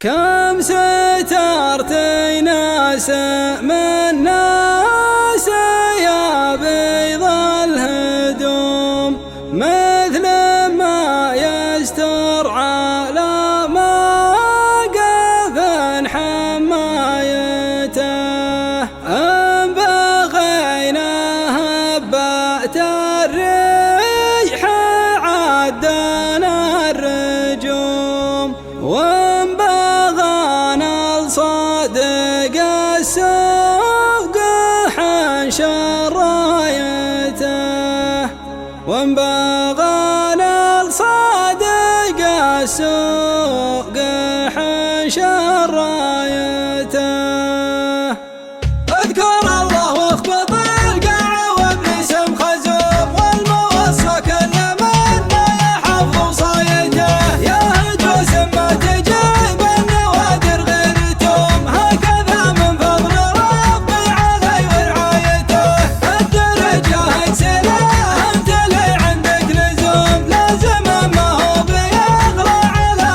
كم سترت ناس من ناس يا بيض الهدوم، مثل ما يستر على موقف حمايته. أن بغينا هبات الريح عدنا الرجوم، وان بغانا الصادق السوق حنشر رايته، وان بغانا الصادق السوق حنشر رايته. اذكر الله واخفض القاع وابتسم خزوم، والموصى كل منا يحفظ وصايته. يا هجوس ما تجيب النوادر غير توم، هكذا من فضل ربي علي ورعايته. الدرجة سلاح انت لي عندك لزوم، لازم ما هو بيغلى على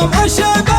الشباب